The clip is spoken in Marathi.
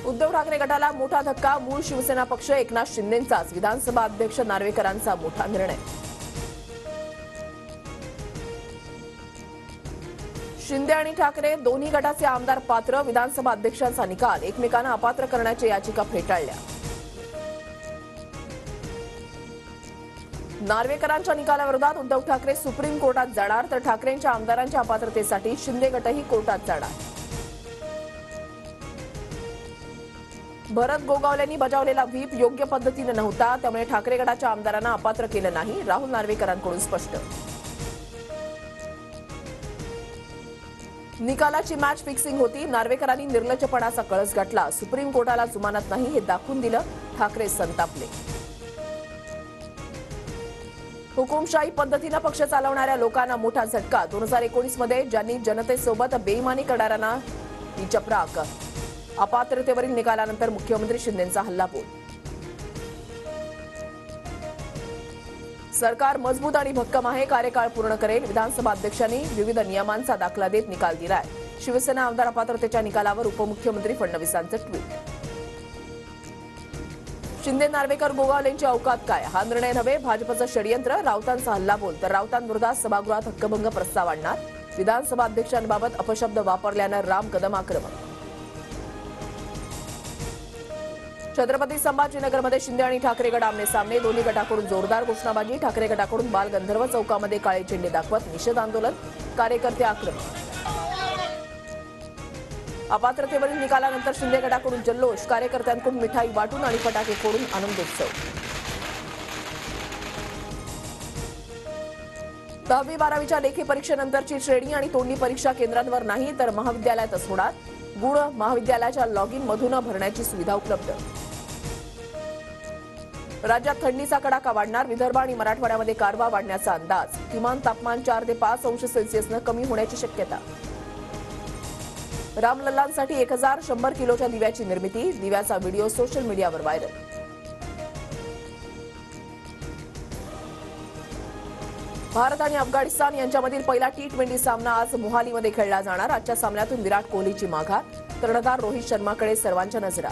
उद्धव ठाकरे गटाला मोठा धक्का. मूळ शिवसेना पक्ष एकनाथ शिंदेंचाच. विधानसभा अध्यक्ष नार्वेकरांचा मोठा निर्णय. शिंदे आणि ठाकरे दोन्ही गटाचे आमदार पात्र. विधानसभा अध्यक्षांचा निकाल. एकमेकांना अपात्र करण्याच्या याचिका फेटाळल्या. नार्वेकरांच्या निकालाविरोधात उद्धव ठाकरे सुप्रीम कोर्टात जाणार, तर ठाकरेंच्या आमदारांच्या अपात्रतेसाठी शिंदे गटही कोर्टात जाणार. भरत गोगावलेंनी बजावलेला व्हीप योग्य पद्धतीने नव्हता, त्यामुळे ठाकरे गटाच्या आमदारांना अपात्र केलं नाही. राहुल नार्वेकरांकडून स्पष्ट. निकालाची मॅच फिक्सिंग होती. नार्वेकरांनी निर्लज्जपणाचा कळस गाठला. सुप्रीम कोर्टाला जुमानत नाही हे दाखवून दिलं. ठाकरे संतापले. हुकुमशाही पद्धतीनं पक्ष चालवणाऱ्या लोकांना मोठा झटका. 2019 मध्ये ज्यांनी जनतेसोबत बेईमानी करणाऱ्यांना ही चपराक. अपात्रतेवरील निकालानंतर मुख्यमंत्री शिंदेंचा हल्लाबोल. सरकार मजबूत आणि भक्कम आहे. कार्यकाळ पूर्ण करेल. विधानसभा अध्यक्षांनी विविध नियमांचा दाखला देत निकाल दिलाय. शिवसेना आमदार अपात्रतेच्या निकालावर उपमुख्यमंत्री फडणवीसांचं ट्विट. शिंदे नार्वेकर गोगावलेंची अवकात काय? हा निर्णय नव्हे, भाजपचं षडयंत्र. राऊतांचा हल्लाबोल. तर राऊतांविरोधात सभागृहात हक्कभंग प्रस्ताव आणणार. विधानसभा अध्यक्षांबाबत अपशब्द वापरल्यानं राम कदम आक्रमक. छत्रपती संभाजीनगरमध्ये शिंदे आणि ठाकरे गट आमने सामने. दोन्ही गटाकडून जोरदार घोषणाबाजी. ठाकरे गटाकडून बालगंधर्व चौकामध्ये काळे झेंडे दाखवत निषेध आंदोलन. कार्यकर्ते आक्रमक. अपात्रतेवरील निकालानंतर शिंदे गटाकडून जल्लोष. कार्यकर्त्यांकडून मिठाई वाटून आणि फटाके फोडून आनंदोत्सव. 10वी-12वीच्या लेखी परीक्षेनंतरची श्रेणी आणि तोंडी परीक्षा केंद्रांवर नाही, तर महाविद्यालयातच होणार. गुण महाविद्यालयाच्या लॉगिन मधून भरण्याची सुविधा उपलब्ध. राज्यात थंडीचा कडाका वाढणार. विदर्भ आणि मराठवाड्यामध्ये गारवा वाढण्याचा अंदाज. किमान तापमान 4 ते 5 अंश सेल्सिअसनं कमी होण्याची शक्यता. रामलल्लांसाठी 1100 किलोच्या दिव्याची निर्मिती. दिव्याचा व्हिडिओ सोशल मीडियावर व्हायरल. भारत आणि अफगाणिस्तान यांच्यामधील पहिला T20 सामना आज मोहालीमध्ये खेळला जाणार. आजच्या सामन्यातून विराट कोहलीची माघार. कर्णधार रोहित शर्माकडे सर्वांच्या नजरा.